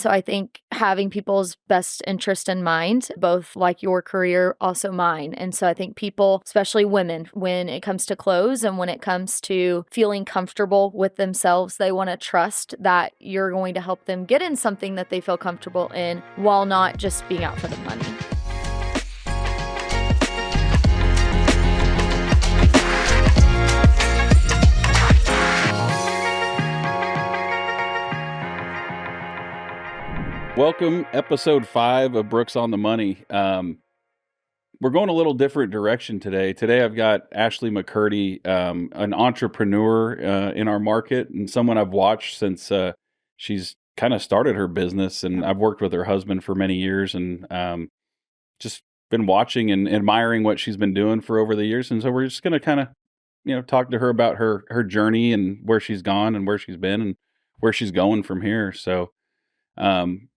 So I think having people's best interest in mind, both like your career, also mine. And so I think people, especially women, when it comes to clothes and when it comes to feeling comfortable with themselves, they want to trust that you're going to help them get in something that they feel comfortable in while not just being out for the money. Welcome, episode 5 of Brooks on the Money. We're going a little different direction today. Today I've got Ashley McCurdy, an entrepreneur in our market and someone I've watched since she's kind of started her business. And I've worked with her husband for many years and just been watching and admiring what she's been doing for over the years. And so we're just going to kind of, talk to her about her journey and where she's gone and where she's been and where she's going from here. So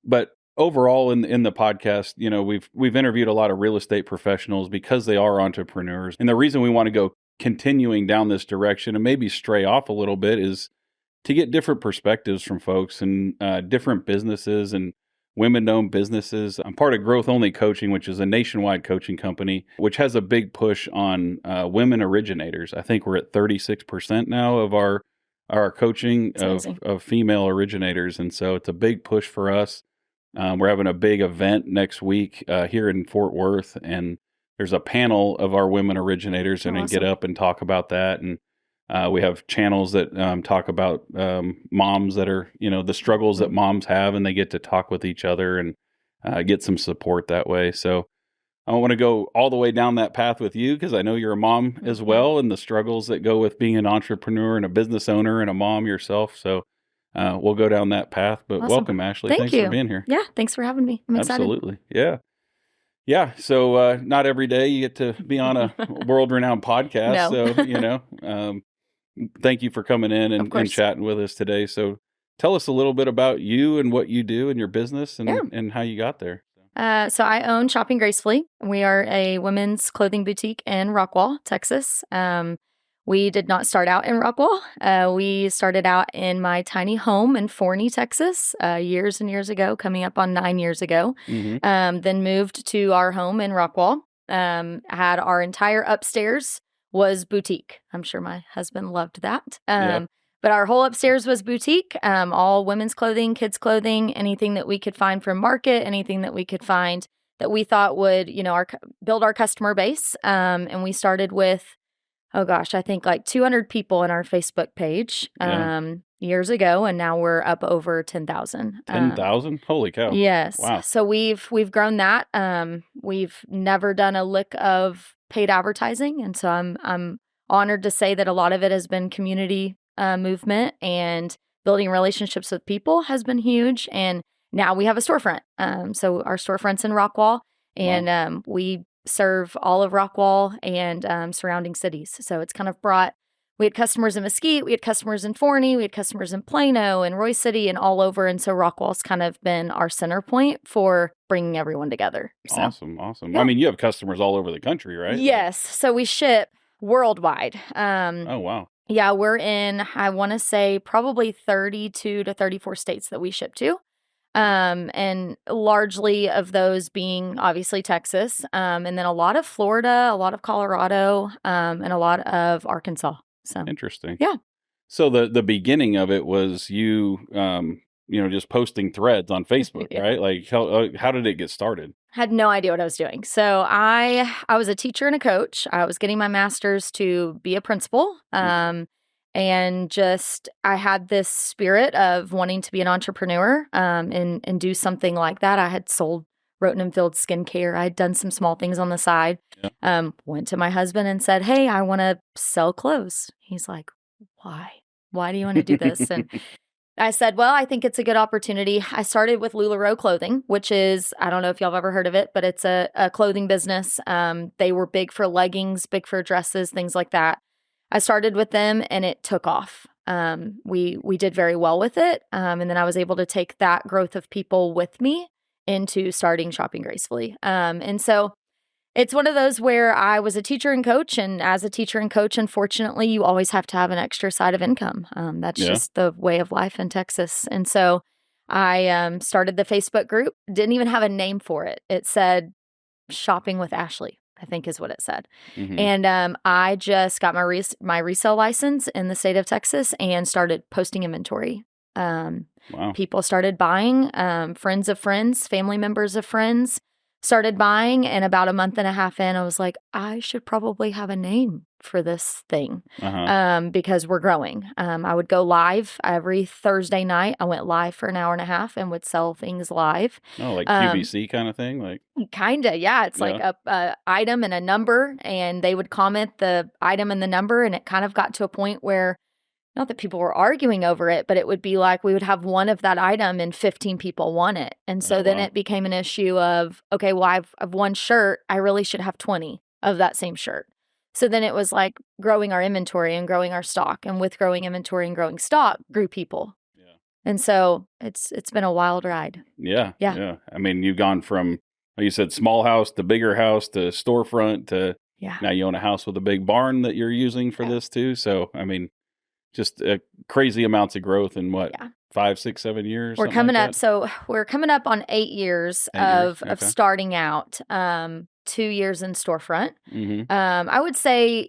but overall in the podcast, we've interviewed a lot of real estate professionals because they are entrepreneurs. And the reason we want to go continuing down this direction and maybe stray off a little bit is to get different perspectives from folks and different businesses and women-owned businesses. I'm part of Growth Only Coaching, which is a nationwide coaching company, which has a big push on women originators. I think we're at 36% now of our coaching of female originators. And so it's a big push for us. We're having a big event next week here in Fort Worth, and there's a panel of our women originators and get up and talk about that. And we have channels that talk about moms that are, the struggles that moms have, and they get to talk with each other and get some support that way. So I want to go all the way down that path with you because I know you're a mom as well and the struggles that go with being an entrepreneur and a business owner and a mom yourself. So we'll go down that path. But welcome, Ashley. Thanks for being here. Yeah, thanks for having me. I'm excited. Absolutely. Yeah. Yeah. So not every day you get to be on a world-renowned podcast. No. So, thank you for coming in and chatting with us today. So tell us a little bit about you and what you do in your business and how you got there. So I own Shopping Gracefully. We are a women's clothing boutique in Rockwall, Texas. We did not start out in Rockwall. We started out in my tiny home in Forney, Texas, years and years ago, coming up on 9 years ago. Mm-hmm. Then moved to our home in Rockwall. Had our entire upstairs was boutique. I'm sure my husband loved that. But our whole upstairs was boutique, all women's clothing, kids' clothing, anything that we could find from market, anything that we could find that we thought would, build our customer base. And we started with, I think like 200 people in our Facebook page years ago, and now we're up over 10,000. 10,000? Holy cow! Yes. Wow. So we've grown that. We've never done a lick of paid advertising, and so I'm honored to say that a lot of it has been community movement, and building relationships with people has been huge. And now we have a storefront. So our storefront's in Rockwall, and we serve all of Rockwall and surrounding cities. So it's kind of we had customers in Mesquite, we had customers in Forney, we had customers in Plano and Roy City and all over. And so Rockwall's kind of been our center point for bringing everyone together. So, Awesome. Yeah. I mean, you have customers all over the country, right? Yes. So we ship worldwide. Oh, wow. Yeah, we're in, I want to say, probably 32 to 34 states that we ship to. And largely of those being obviously Texas, and then a lot of Florida, a lot of Colorado, and a lot of Arkansas. So interesting. Yeah. So the beginning of it was you, just posting threads on Facebook, right? Like how did it get started? Had no idea what I was doing. So I was a teacher and a coach. I was getting my master's to be a principal. And just, I had this spirit of wanting to be an entrepreneur, and do something like that. I had sold Roten & Field skincare. I had done some small things on the side. Yeah. Went to my husband and said, "Hey, I want to sell clothes." He's like, "Why? Why do you want to do this?" And I said, "Well, I think it's a good opportunity." I started with LuLaRoe Clothing, which is, I don't know if y'all have ever heard of it, but it's a clothing business. They were big for leggings, big for dresses, things like that. I started with them and it took off. We did very well with it. And then I was able to take that growth of people with me into starting Shopping Gracefully. And so it's one of those where I was a teacher and coach, and as a teacher and coach, unfortunately, you always have to have an extra side of income. That's just the way of life in Texas. And so I started the Facebook group, didn't even have a name for it. It said Shopping with Ashley, I think is what it said. Mm-hmm. And I just got my resale license in the state of Texas and started posting inventory. Wow. People started buying, friends of friends, family members of friends started buying. And about a month and a half in, I was like, I should probably have a name for this thing because we're growing. I would go live every Thursday night. I went live for an hour and a half and would sell things live. Oh, like QVC kind of thing? Like Kinda, yeah. It's like a item and a number, and they would comment the item and the number, and it kind of got to a point where, not that people were arguing over it, but it would be like we would have one of that item and 15 people want it. And so then it became an issue of, okay, well, I've one shirt. I really should have 20 of that same shirt. So then it was like growing our inventory and growing our stock. And with growing inventory and growing stock, grew people. Yeah. And so it's been a wild ride. Yeah. I mean, you've gone from, you said small house to bigger house to storefront to now you own a house with a big barn that you're using for this too. So, I mean, just crazy amounts of growth in 5, 6, 7 years. We're coming up. So we're coming up on 8 years of starting out. 2 years in storefront. Mm-hmm. I would say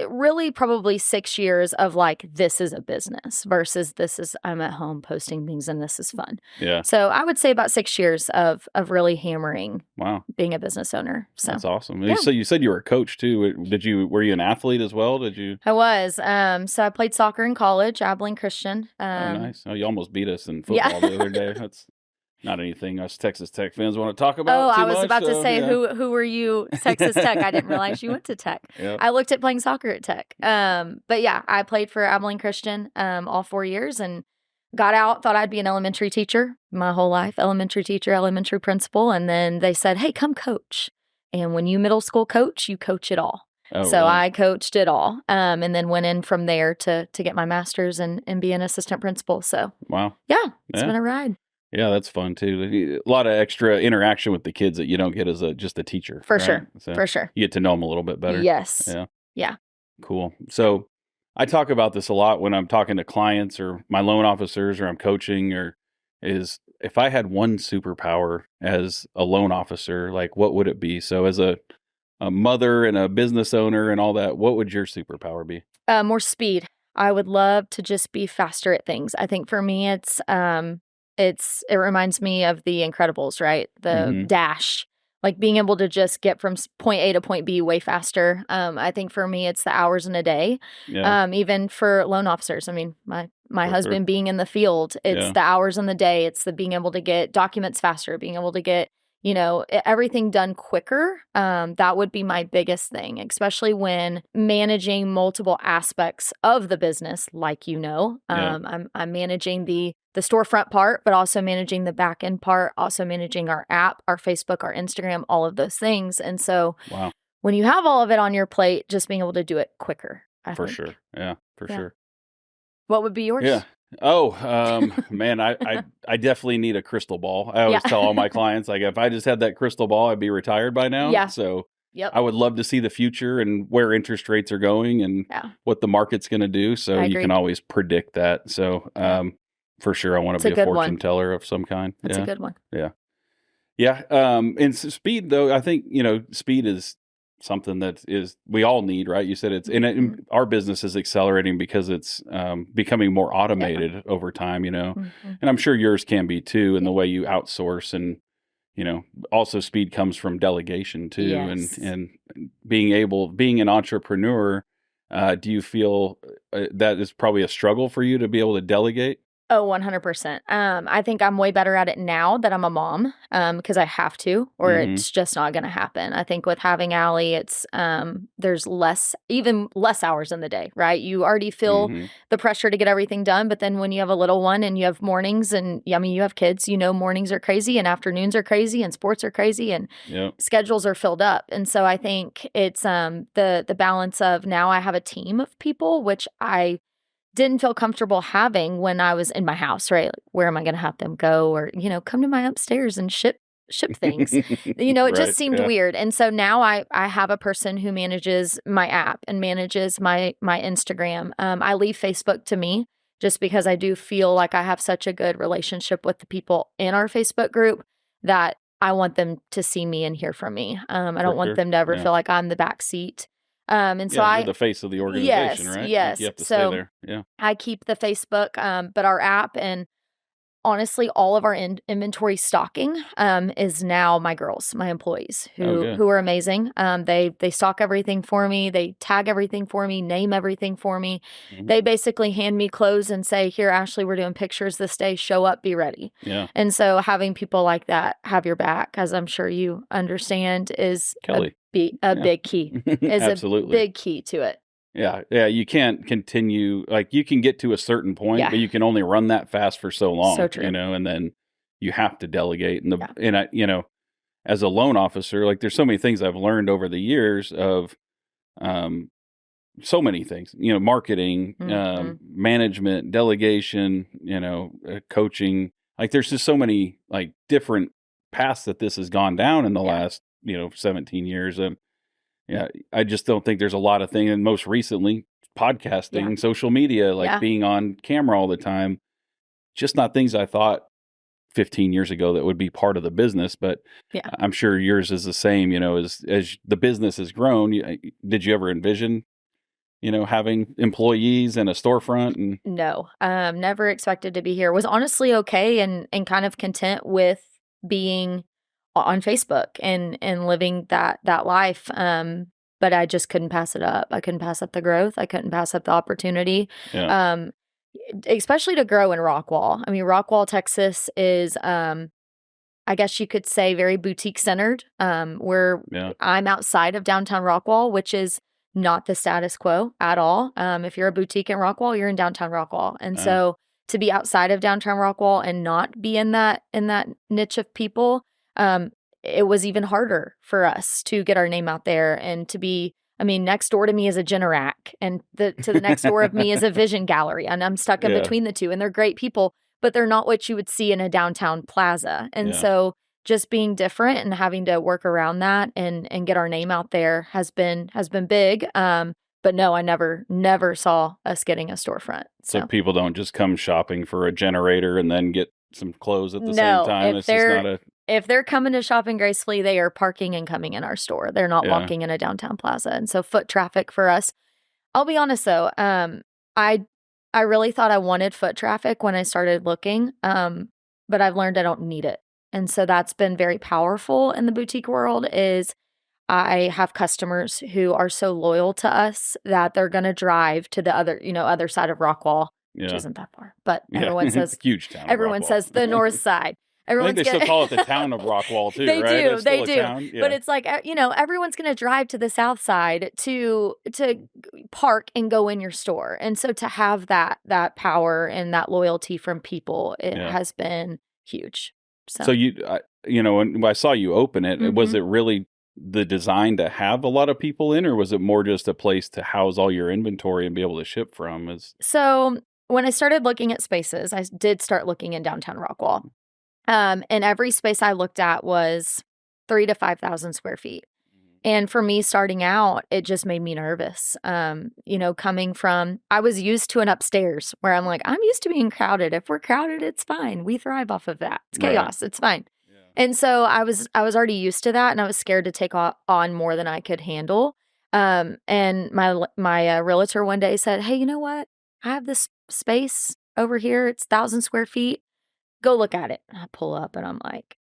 really probably 6 years of like, this is a business versus this is, I'm at home posting things and this is fun. Yeah. So I would say about 6 years of really hammering being a business owner. So that's awesome. Yeah. So you said you were a coach too. Were you an athlete as well? I was. So I played soccer in college, Abilene Christian. Oh, nice. Oh, you almost beat us in football the other day. That's not anything us Texas Tech fans want to talk about. I was about to say, who were you, Texas Tech? I didn't realize you went to Tech. Yep. I looked at playing soccer at Tech. But yeah, I played for Abilene Christian all 4 years and got out, thought I'd be an elementary teacher my whole life, elementary teacher, elementary principal. And then they said, hey, come coach. And when you middle school coach, you coach it all. Oh, so really? I coached it all and then went in from there to get my master's and be an assistant principal. So wow. Yeah, it's been a ride. Yeah, that's fun too. A lot of extra interaction with the kids that you don't get as just a teacher. For sure. So for sure. You get to know them a little bit better. Yes. Yeah. Cool. So I talk about this a lot when I'm talking to clients or my loan officers or I'm coaching is if I had one superpower as a loan officer, like what would it be? So as a mother and a business owner and all that, what would your superpower be? More speed. I would love to just be faster at things. I think for me, it reminds me of The Incredibles, right? The dash, like being able to just get from point A to point B way faster. I think for me, it's the hours in a day. Yeah. Even for loan officers, I mean, my husband being in the field, it's the hours in the day. It's the being able to get documents faster, being able to get, everything done quicker. That would be my biggest thing, especially when managing multiple aspects of the business. Like, I'm managing the storefront part, but also managing the back end part, also managing our app, our Facebook, our Instagram, all of those things. And so when you have all of it on your plate, just being able to do it quicker. I think. Sure. Yeah, for sure. What would be yours? Yeah. Oh, man, I definitely need a crystal ball. I always tell all my clients, like, if I just had that crystal ball, I'd be retired by now. Yeah. So I would love to see the future and where interest rates are going and what the market's going to do. So you can always predict that. So, for sure, I want to be a fortune teller of some kind. That's a good one. Yeah. Yeah. And speed, though, I think, speed is something that we all need, right? You said our business is accelerating because it's becoming more automated over time, and I'm sure yours can be too, in the way you outsource and, also speed comes from delegation too. Yes. And being an entrepreneur, do you feel that is probably a struggle for you to be able to delegate? Oh, 100%. I think I'm way better at it now that I'm a mom because I have to, or it's just not going to happen. I think with having Allie, it's there's even less hours in the day, right? You already feel the pressure to get everything done, but then when you have a little one and you have mornings and you have kids, mornings are crazy and afternoons are crazy and sports are crazy and schedules are filled up. And so I think it's the balance of now I have a team of people, which I didn't feel comfortable having when I was in my house, right? Like, where am I going to have them go? Or, come to my upstairs and ship things. It just seemed weird. And so now I have a person who manages my app and manages my Instagram. I leave Facebook to me just because I do feel like I have such a good relationship with the people in our Facebook group that I want them to see me and hear from me. I For don't want sure. them to ever Yeah. feel like I'm the back seat. And so Yeah, you're the face of the organization, yes, right? Like, you yes. have to stay So there. Yeah. I keep the Facebook, but our app and honestly, all of our inventory stocking is now my girls, my employees, Oh, who good. who are amazing. They stock everything for me, they tag everything for me, name everything for me. Mhm. They basically hand me clothes and say, "Here, Ashley, we're doing pictures this day. Show up, be ready." Yeah. And so having people like that have your back, as I'm sure you understand, is Kelly. a Yeah. big key. Is a Absolutely. big key to it. Yeah. Yeah. You can't continue, like, you can get to a certain point, Yeah, but you can only run that fast for so so long, true. and then you have to delegate. And Yeah, as a loan officer, like, there's so many things I've learned over the years of, um, so many things, marketing, hmm, management, delegation, coaching. Like, there's just so many, like, different paths that this has gone down in the yeah, last, 17 years. Yeah, I just don't think there's a lot of things. And most recently, yeah, podcasting, social media, like yeah, being on camera all the time, just not things I thought 15 years ago that would be part of the business. But yeah. I'm sure yours is the same, as the business has grown. Did you ever envision, having employees and a storefront? And No, never expected to be here. Was honestly okay and kind of content with being on Facebook and living that life. But I just couldn't pass it up. I couldn't pass up the growth. I couldn't pass up the opportunity. yeah, Um, especially to grow in Rockwall. I mean, Rockwall, Texas is I guess you could say very boutique centered. Where yeah, I'm outside of downtown Rockwall, which is not the status quo at all. If you're a boutique in Rockwall, you're in downtown Rockwall. And uh, so to be outside of downtown Rockwall and not be in that niche of people, um, it was even harder for us to get our name out there and to be. I mean, next door to me is a Generac, and to the next door of me is a Vision Gallery, and I'm stuck in yeah, between the two. And they're great people, but they're not what you would see in a downtown plaza. And yeah. so just being different and having to work around that and get our name out there has been big. But no, I never saw us getting a storefront. So So people don't just come shopping for a generator and then get some clothes at the same no, time. It's just not a, if they're coming to Shopping Gracefully, they are parking and coming in our store. They're not yeah, walking in a downtown plaza. And so foot traffic for us. I'll be honest though, I I really thought I wanted foot traffic when I started looking, but I've learned I don't need it. And so that's been very powerful in the boutique world is I have customers who are so loyal to us that they're gonna drive to the other side of Rockwall, which yeah, isn't that far, but yeah. Huge town of everyone Rockwall. says the north side. I think Everyone's they still gonna call it the town of Rockwall too, They right? do, It's they still a do. town. But Yeah, it's like, everyone's gonna drive to the south side to park and go in your store. And so to have that power and that loyalty from people, it yeah. has been huge. So So when I saw you open it, was mhm. it really the design to have a lot of people in, or was it more just a place to house all your inventory and be able to ship from? Is So when I started looking at spaces, I did start looking in downtown Rockwall. And every space I looked at was 3 to 5,000 square feet. And for me starting out, it just made me nervous. Coming from I was used to an upstairs where I'm like, I'm used to being crowded. If we're crowded, it's fine. We thrive off of that. It's right? chaos. It's fine. Yeah. And so I was already used to that, and I was scared to take on more than I could handle. And my realtor one day said, "Hey, you know what? I have this space over here. It's 1,000 square feet. Go look at it." And I pull up, and I'm like,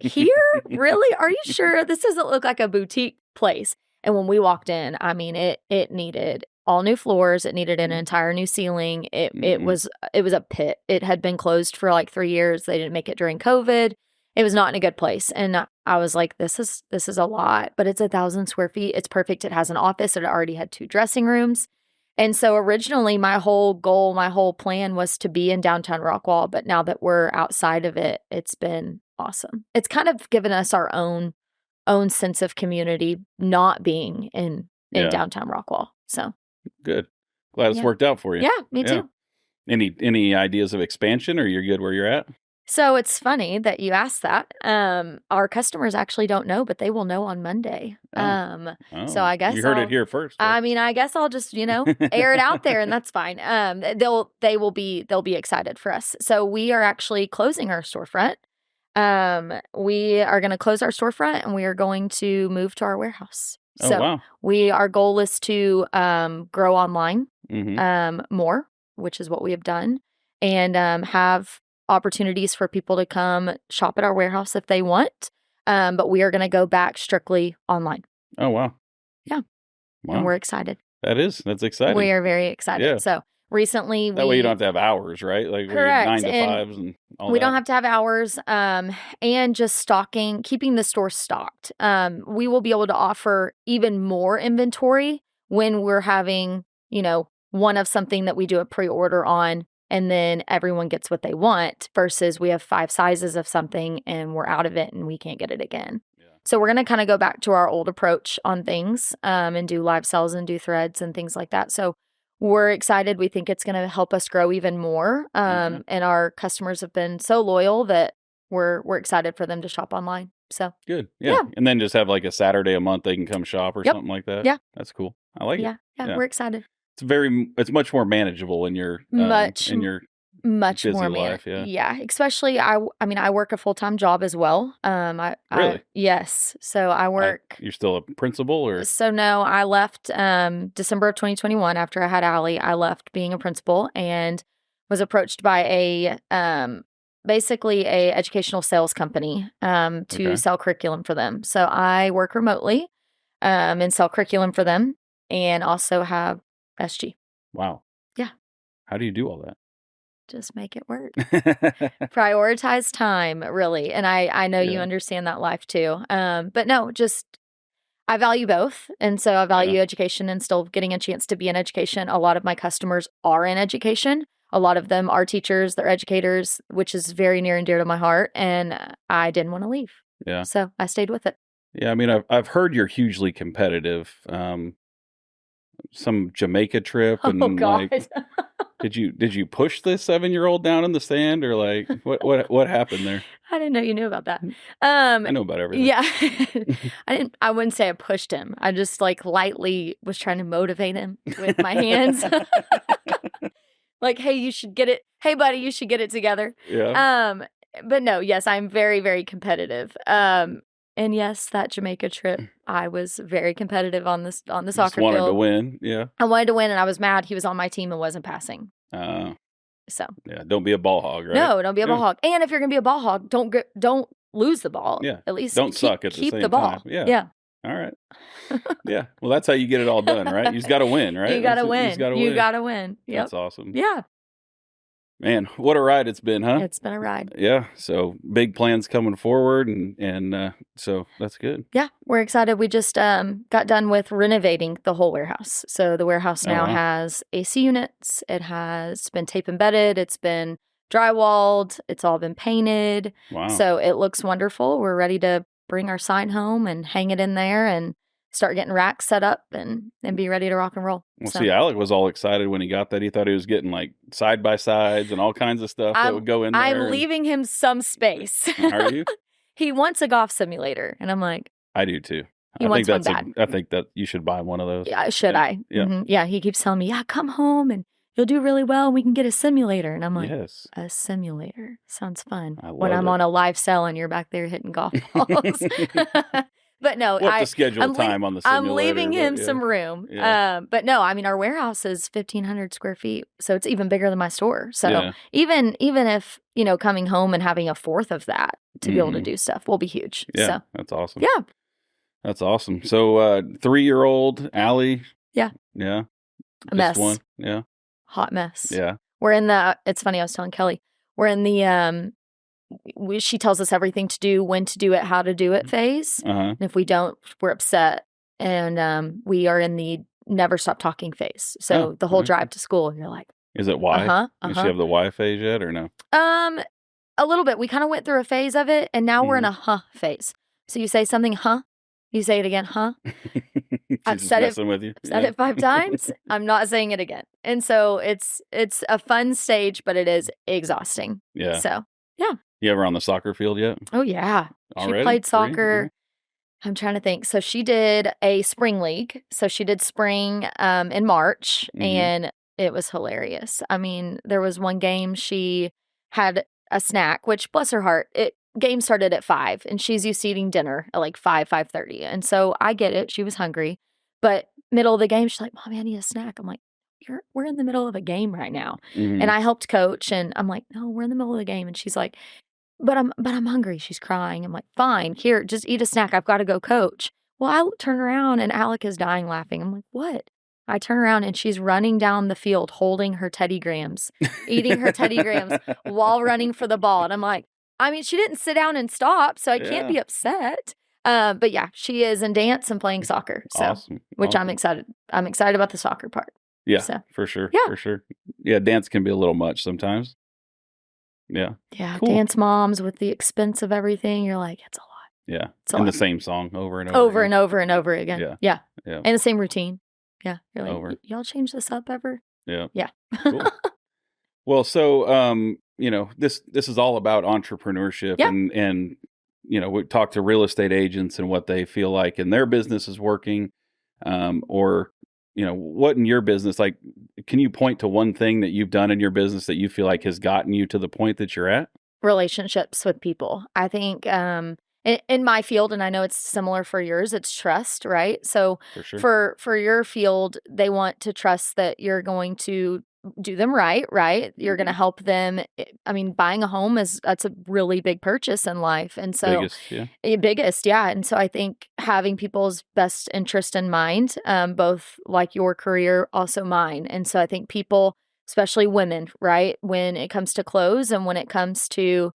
"Here? Really? Are you sure? This doesn't look like a boutique place." And when we walked in, I mean, it needed all new floors, it needed an entire new ceiling. Mm-mm. It was a pit. It had been closed for like 3 years. They didn't make it during COVID. It was not in a good place. And I was like, this is a lot, but it's 1,000 square feet. It's perfect. It has an office. It already had 2 dressing rooms. And so originally my whole goal, my whole plan was to be in downtown Rockwall, but now that we're outside of it, it's been awesome. It's kind of given us our own sense of community not being in Yeah, downtown Rockwall. So, good. Glad it's yeah. worked out for you. Yeah, me Yeah. too. Any ideas of expansion, or you're good where you're at? So it's funny that you asked that. Our customers actually don't know, but they will know on Monday. So I guess you heard it here first. I mean, I guess I'll just, air it out there, and that's fine. They'll be excited for us. So we are actually closing our storefront. We are going to close our storefront, and we are going to move to our warehouse. Oh, So wow. our goal is to grow online Mm-hmm. more, which is what we have done, and have opportunities for people to come shop at our warehouse if they want. But we are going to go back strictly online. Oh, wow. Yeah. Wow. And we're excited. That's exciting. We are very excited. Yeah. So recently that way you don't have to have hours, right? Like correct. 9 to 5s and all we that. don't have to have hours, and just keeping the store stocked. We will be able to offer even more inventory when we're having, one of something that we do a pre-order on, and then everyone gets what they want, versus we have 5 sizes of something and we're out of it and we can't get it again. Yeah. So we're going to kind of go back to our old approach on things, and do live sales and do threads and things like that. So we're excited. We think it's going to help us grow even more. And our customers have been so loyal that we're excited for them to shop online. So good. Yeah. And then just have like a Saturday a month they can come shop or something like that. Yeah. That's cool. I like it. Yeah. We're excited. It's much more manageable in your much busy more life. Yeah. Especially I mean, I work a full-time job as well. Really? Yes. So I work. You're still a principal, or? So no, I left December of 2021 after I had Allie. I left being a principal and was approached by basically a educational sales company to sell curriculum for them. So I work remotely and sell curriculum for them, and also have SG. Wow. Yeah. How do you do all that? Just make it work. Prioritize time, really. And I know you understand that life too. But no, just I value both. And so I value education and still getting a chance to be in education. A lot of my customers are in education. A lot of them are teachers, they're educators, which is very near and dear to my heart. And I didn't want to leave. Yeah. So I stayed with it. Yeah. I mean, I've heard you're hugely competitive. Some Jamaica trip, and God. like, did you push this 7-year-old down in the sand, or like what happened there? I didn't know you knew about that. I know about everything. Yeah. I wouldn't say I pushed him. I just like lightly was trying to motivate him with my hands. Like, hey, you should get it. Hey, buddy, you should get it together. Yeah. But no, yes, I'm very, very competitive. And yes, that Jamaica trip, I was very competitive on the soccer field. Just wanted to win. Yeah. I wanted to win, and I was mad he was on my team and wasn't passing. So yeah, don't be a ball hog, right? No, don't be a ball hog. And if you're gonna be a ball hog, don't lose the ball. Yeah. At least don't suck at the same keep the ball. time. Yeah. Yeah. All right. Yeah. Well, that's how you get it all done, right? You just got to win, right? You got to win. You got to win. Yep. That's awesome. Yeah. Man, what a ride it's been, huh? It's been a ride. Yeah. So big plans coming forward, and so that's good. Yeah, we're excited. We just got done with renovating the whole warehouse. So the warehouse now has AC units. It has been tape embedded. It's been drywalled. It's all been painted. Wow. So it looks wonderful. We're ready to bring our sign home and hang it in there and start getting racks set up and be ready to rock and roll. Well, see, Alec was all excited when he got that. He thought he was getting like side-by-sides and all kinds of stuff that would go in there. I'm leaving him some space. Are you? He wants a golf simulator. And I'm like, I do too. I think that you should buy one of those. Yeah, should I? Yeah. Mm-hmm. Yeah, he keeps telling me, come home and you'll do really well. We can get a simulator. And I'm like, yes. A simulator sounds fun. When I'm on a live cell and you're back there hitting golf balls. But no, to schedule time on the simulator. I'm leaving him some room. Yeah. But no, I mean, our warehouse is 1,500 square feet. So it's even bigger than my store. So even if, coming home and having a fourth of that to be able to do stuff will be huge. Yeah, so. That's awesome. Yeah. That's awesome. So 3-year-old Allie. Yeah. Yeah. A mess. One. Yeah. Hot mess. Yeah. We're in it's funny, I was telling Kelly, we're in the, she tells us everything to do, when to do it, how to do it phase. And if we don't, we're upset. And we are in the never stop talking phase. So the whole drive to school, and you're like, is it why? Does she have the why phase yet or no? A little bit. We kind of went through a phase of it, and now we're in a phase. So you say something, you say it again, I've said it 5 times. I'm not saying it again. And so it's a fun stage, but it is exhausting. Yeah. So yeah. You ever on the soccer field yet? Oh, yeah. She Already? played 3? soccer. I'm trying to think. So she did a spring league. So she did spring in March, Mm-hmm. and it was hilarious. I mean, there was one game she had a snack, which bless her heart, game started at 5 and she's used to eating dinner at like 5:30. And so I get it. She was hungry. But middle of the game, she's like, Mommy, I need a snack. I'm like, we're in the middle of a game right now. Mm-hmm. And I helped coach and I'm like, no, we're in the middle of the game. And she's like, but I'm hungry. She's crying. I'm like, fine, here, just eat a snack. I've got to go coach. Well, I turn around and Alec is dying laughing. I'm like, what? I turn around and she's running down the field holding her Teddy Grahams, eating her Teddy Grahams while running for the ball. And I'm like, I mean, she didn't sit down and stop, so I can't Yeah. be upset. But yeah, she is in dance and playing soccer. So, Awesome. which I'm Awesome. excited. I'm excited about the soccer part. Yeah, So, for sure. yeah. For sure. Yeah, dance can be a little much sometimes. Yeah. Yeah, Cool. dance moms with the expense of everything. You're like, it's a lot. Yeah. It's a And lot. the same song over and over. Over again. and over and over again. Yeah. Yeah. Yeah. And the same routine. Yeah. You're like, Over. y'all change this up ever? Yeah. Yeah. Cool. Well, so this is all about entrepreneurship Yeah. and we talk to real estate agents and what they feel like in their business is working, or what in your business, like, can you point to one thing that you've done in your business that you feel like has gotten you to the point that you're at? Relationships with people. I think in my field, and I know it's similar for yours, it's trust, right? So For sure. for your field, they want to trust that you're going to do them right? You're going to help them. I mean, buying a home that's a really big purchase in life. And so Biggest, yeah. biggest, yeah. And so I think having people's best interest in mind, both like your career, also mine. And so I think people, especially women, right, when it comes to clothes and when it comes to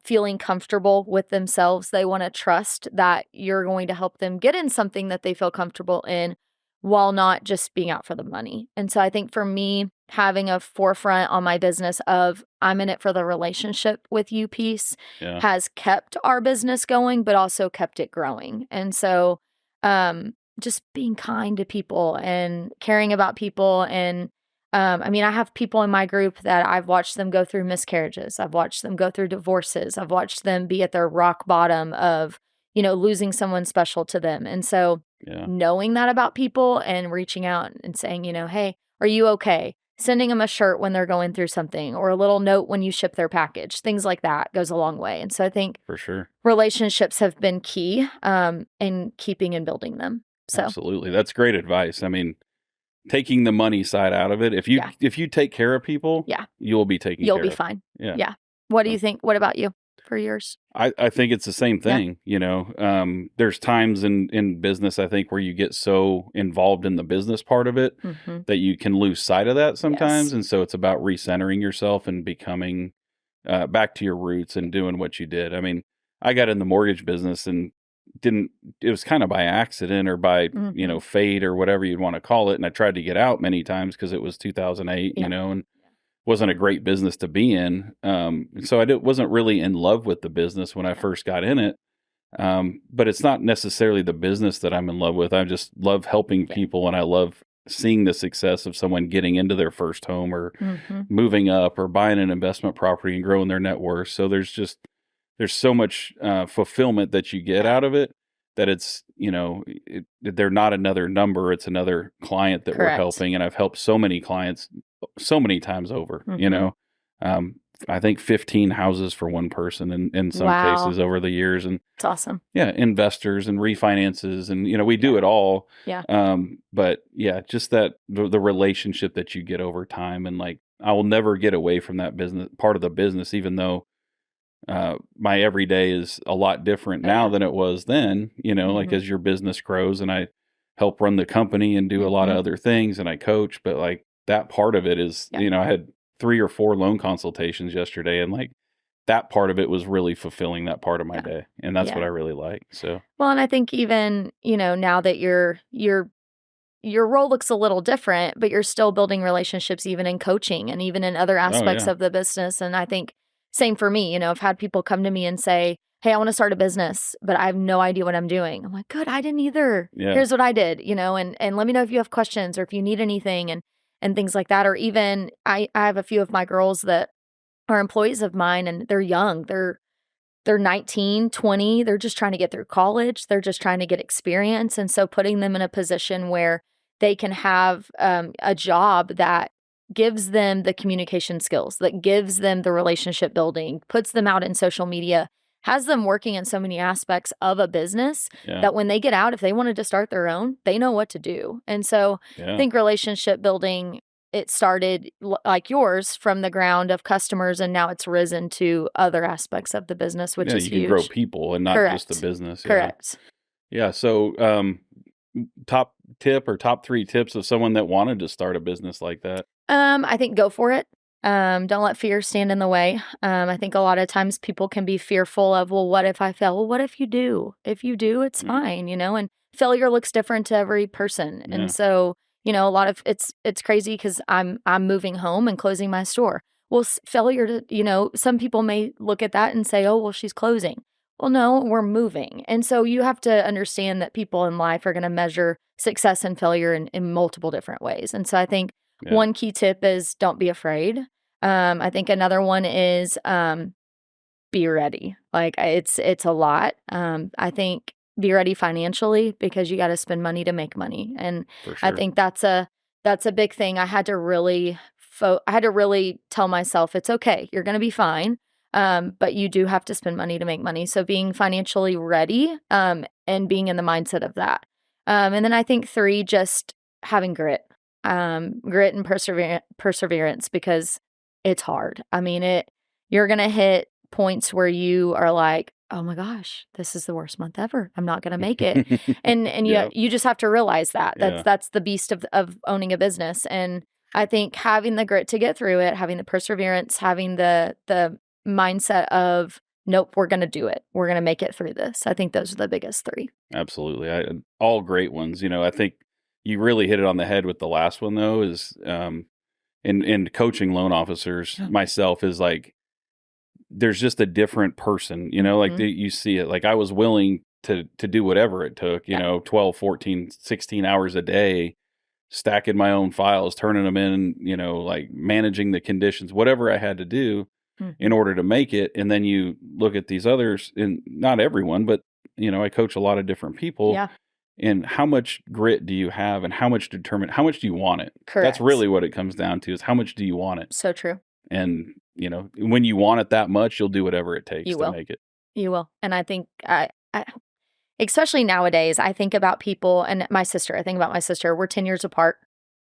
feeling comfortable with themselves, they want to trust that you're going to help them get in something that they feel comfortable in while not just being out for the money. And so I think for me, having a forefront on my business of I'm in it for the relationship with you piece Yeah. has kept our business going, but also kept it growing. And so just being kind to people and caring about people. And I mean, I have people in my group that I've watched them go through miscarriages. I've watched them go through divorces. I've watched them be at their rock bottom of, losing someone special to them. And so Yeah. knowing that about people and reaching out and saying, hey, are you okay? Sending them a shirt when they're going through something or a little note when you ship their package, things like that goes a long way. And so I think For sure. relationships have been key in keeping and building them. So Absolutely. That's great advice. I mean, taking the money side out of it, if you take care of people, Yeah. you'll be taken you'll care be of. fine. Yeah. Yeah. What do you think? What about you for yours? I think it's the same thing. There's times in business, I think, where you get so involved in the business part of it Mhm. that you can lose sight of that sometimes. Yes. And so it's about recentering yourself and becoming back to your roots and doing what you did. I mean, I got in the mortgage business and it was kind of by accident or by, Mhm. fate or whatever you'd want to call it. And I tried to get out many times because it was 2008, Yeah. and wasn't a great business to be in. So wasn't really in love with the business when I first got in it. But it's not necessarily the business that I'm in love with. I just love helping Yeah. people, and I love seeing the success of someone getting into their first home or Mhm. moving up or buying an investment property and growing their net worth. So there's so much fulfillment that you get out of it that it's, they're not another number. It's another client that we're Correct. helping. And I've helped so many clients so many times over, Mhm. I think 15 houses for one person in some Wow. cases over the years. And It's awesome. yeah, investors and refinances and, we do it all. Yeah. But yeah, just that the relationship that you get over time. And like, I will never get away from that business part of the business, even though my everyday is a lot different now Yeah. than it was then, like Mhm. as your business grows and I help run the company and do a lot of Mhm. other things and I coach, but like that part of it is, Yeah. I had 3 or 4 loan consultations yesterday and like that part of it was really fulfilling that part of my Yeah. day. And that's what Yeah. I really like. So, Well, and I think even, now that your role looks a little different, but you're still building relationships even in coaching and even in other aspects yeah. of the business. And I think same for me, I've had people come to me and say, "Hey, I want to start a business, but I have no idea what I'm doing." I'm like, "Good, I didn't either. Yeah. Here's what I did," and let me know if you have questions or if you need anything and things like that. Or even I have a few of my girls that are employees of mine, and they're young. They're 19, 20. They're just trying to get through college. They're just trying to get experience. And so putting them in a position where they can have a job that gives them the communication skills, that gives them the relationship building, puts them out in social media, has them working in so many aspects of a business Yeah. that when they get out, if they wanted to start their own, they know what to do. And so I think relationship building, it started like yours from the ground of customers, and now it's risen to other aspects of the business, which is you can huge. grow people and not just the business. Correct. Yeah. So, top tip or top 3 tips of someone that wanted to start a business like that? I think go for it. Don't let fear stand in the way. I think a lot of times people can be fearful of, well, what if I fail? Well, what if you do? If you do, it's fine, and failure looks different to every person. Yeah. And so, a lot of it's crazy because I'm moving home and closing my store. Well, failure to, some people may look at that and say, oh, well, she's closing. Well, no, we're moving. And so you have to understand that people in life are going to measure success and failure in multiple different ways. And so I think one key tip is don't be afraid. I think another one is be ready. Like it's a lot. I think be ready financially because you got to spend money to make money, and I think that's a big thing. I had to really tell myself it's okay. You're going to be fine. But you do have to spend money to make money. So being financially ready, and being in the mindset of that. And then I think 3, just having grit. Grit and perseverance, because it's hard. I mean, you're going to hit points where you are like, oh my gosh, this is the worst month ever. I'm not going to make it. and you just have to realize that. That's the beast of owning a business. And I think having the grit to get through it, having the perseverance, having the mindset of, nope, we're going to do it. We're going to make it through this. I think those are the biggest 3. Absolutely. All great ones. I think you really hit it on the head with the last one, though, is in coaching loan officers, myself, is like, there's just a different person, like you see it. Like I was willing to do whatever it took, 12, 14, 16 hours a day, stacking my own files, turning them in, like managing the conditions, whatever I had to do in order to make it. And then you look at these others, and not everyone, but, I coach a lot of different people. Yeah. And how much grit do you have, and how much do you want it? Correct. That's really what it comes down to, is how much do you want it? So true. And, when you want it that much, you'll do whatever it takes to make it. You will. And I think, I especially nowadays, I think about people, and I think about my sister. We're 10 years apart.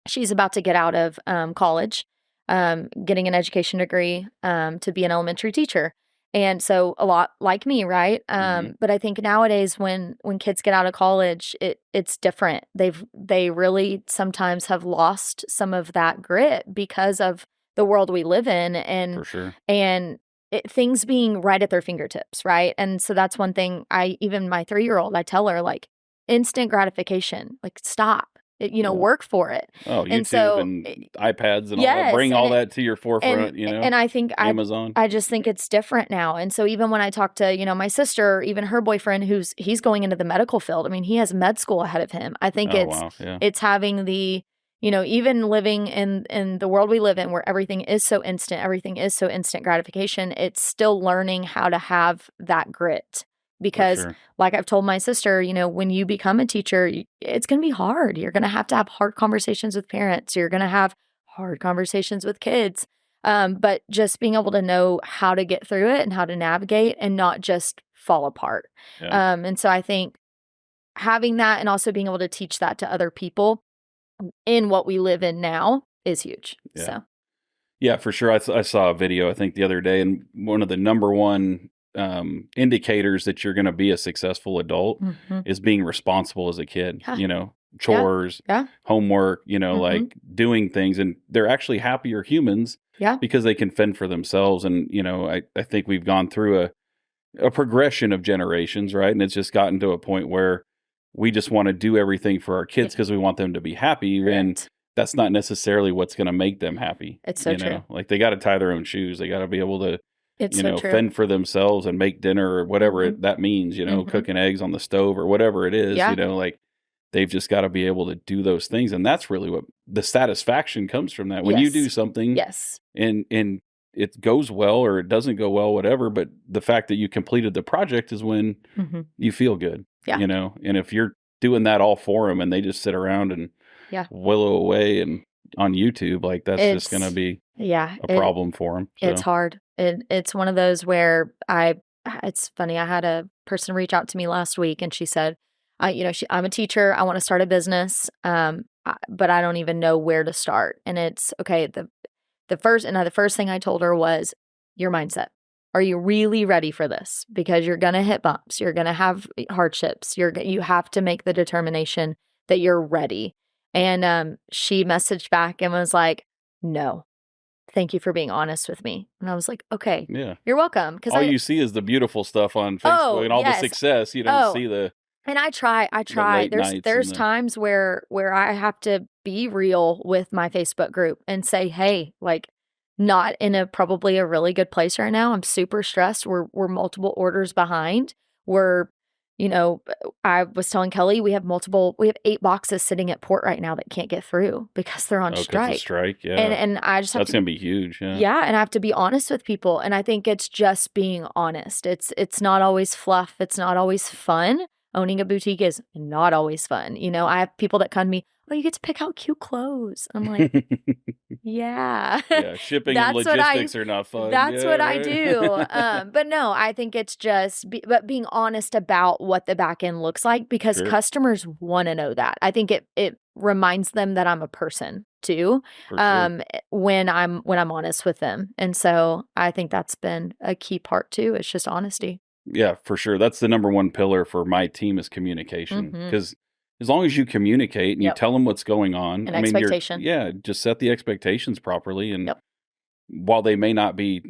She's about to get out of college, getting an education degree to be an elementary teacher. And so a lot like me, right? But I think nowadays when kids get out of college, it's different. They really sometimes have lost some of that grit because of the world we live in, and For sure. and things being right at their fingertips, right? And so that's one thing. Even my 3-year-old, I tell her, like, instant gratification, like, stop. Work for it. Oh, YouTube and so, and iPads and all yes, that. Bring all that to your forefront, And I think Amazon. I just think it's different now. And so even when I talk to, my sister, even her boyfriend, he's going into the medical field. I mean, he has med school ahead of him. I think it's having the, even living in the world we live in, where everything is so instant gratification, it's still learning how to have that grit. Because like I've told my sister, when you become a teacher, it's going to be hard. You're going to have hard conversations with parents. You're going to have hard conversations with kids. But just being able to know how to get through it and how to navigate and not just fall apart. Yeah. And so I think having that, and also being able to teach that to other people in what we live in now, is huge. Yeah. So. Yeah, for sure. I saw a video, I think, the other day, and one of the number one indicators that you're going to be a successful adult is being responsible as a kid. Chores, homework, like doing things, and they're actually happier humans because they can fend for themselves. And I think we've gone through a progression of generations, right? And it's just gotten to a point where we just want to do everything for our kids because we want them to be happy. Right. And that's not necessarily what's going to make them happy. It's so true. Like they got to tie their own shoes. They got to be able to so fend for themselves and make dinner or whatever that means, cooking eggs on the stove or whatever it is, like they've just got to be able to do those things. And that's really what the satisfaction comes from, that when you do something and it goes well or it doesn't go well, whatever. But the fact that you completed the project is when Mhm. you feel good, Yeah. you know. And if you're doing that all for them and they just sit around and Yeah. willow away and on YouTube, like that's just going to be a problem for them. So. It's hard. It's one of those where it's funny. I had a person reach out to me last week and she said, I'm a teacher. I want to start a business. But I don't even know where to start. And it's okay. The first thing I told her was your mindset. Are you really ready for this? Because you're going to hit bumps. You're going to have hardships. You have to make the determination that you're ready. And she messaged back and was like, no, thank you for being honest with me. And I was like, okay, Yeah, you're welcome. Because all you see is the beautiful stuff on Facebook and all the success. You don't see the. And I try. There's times where I have to be real with my Facebook group and say, hey, like, not in probably a really good place right now. I'm super stressed. We're multiple orders behind. I was telling Kelly we have 8 boxes sitting at port right now that can't get through because they're on strike. Strike, yeah. And I just have that's gonna be huge. Yeah. Yeah, and I have to be honest with people. And I think it's just being honest. It's not always fluff. It's not always fun. Owning a boutique is not always fun. I have people that come to me, oh, you get to pick out cute clothes. I'm like, yeah. Yeah, shipping and logistics are not fun. That's what I do. But no, I think it's just but being honest about what the back end looks like because customers want to know that. I think it reminds them that I'm a person too. When I'm honest with them. And so I think that's been a key part too. It's just honesty. Yeah, for sure. That's the number one pillar for my team is communication. Because as long as you communicate and you tell them what's going on, expectation. Just set the expectations properly. And while they may not be,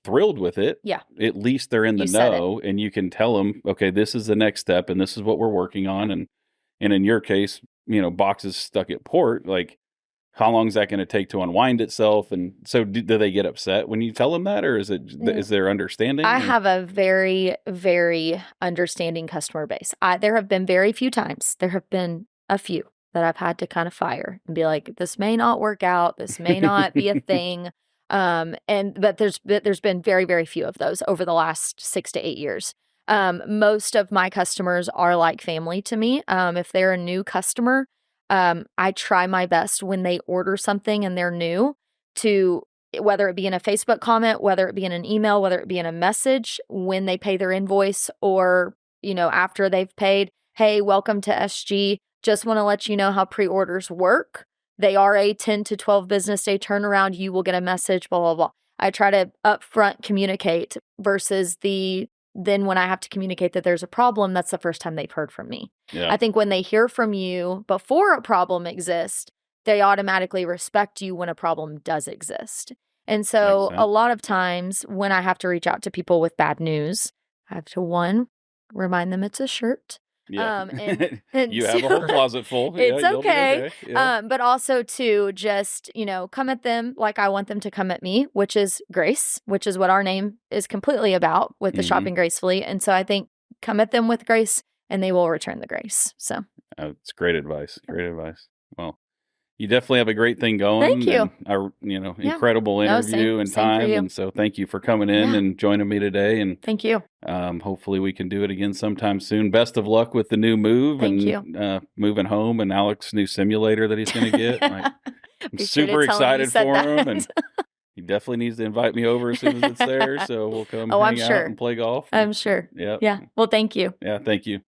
thrilled with it, at least they're in the know and you can tell them, okay, this is the next step and this is what we're working on. And in your case, boxes stuck at port, like how long is that going to take to unwind itself? And so do they get upset when you tell them that, or is there understanding? I have a very, very understanding customer base. There have been very few times. There have been a few that I've had to kind of fire and be like, this may not work out. This may not be a thing. But there's been very, very few of those over the last 6 to 8 years. Most of my customers are like family to me. If they're a new customer, I try my best when they order something and they're new to, whether it be in a Facebook comment, whether it be in an email, whether it be in a message, when they pay their invoice or, after they've paid, hey, welcome to SG. Just want to let you know how pre-orders work. They are a 10 to 12 business day turnaround. You will get a message, blah, blah, blah. I try to upfront communicate versus then when I have to communicate that there's a problem, that's the first time they've heard from me. Yeah. I think when they hear from you before a problem exists, they automatically respect you when a problem does exist. And so a lot of times when I have to reach out to people with bad news, I have to remind them it's a shirt. Yeah. And you have a whole closet full. It's okay. Yeah. But also to just, come at them like I want them to come at me, which is grace, which is what our name is completely about with the Shopping Gracefully. And so I think come at them with grace and they will return the grace. So it's great advice. Great advice. Well, you definitely have a great thing going. Thank you. And incredible interview and time. And so thank you for coming in and joining me today. And thank you. Hopefully we can do it again sometime soon. Best of luck with the new move moving home and Alex's new simulator that he's going to get. I'm super excited for him. And he definitely needs to invite me over as soon as it's there. So we'll come hang out and play golf. I'm sure. Yeah. Yeah. Well, thank you. Yeah. Thank you.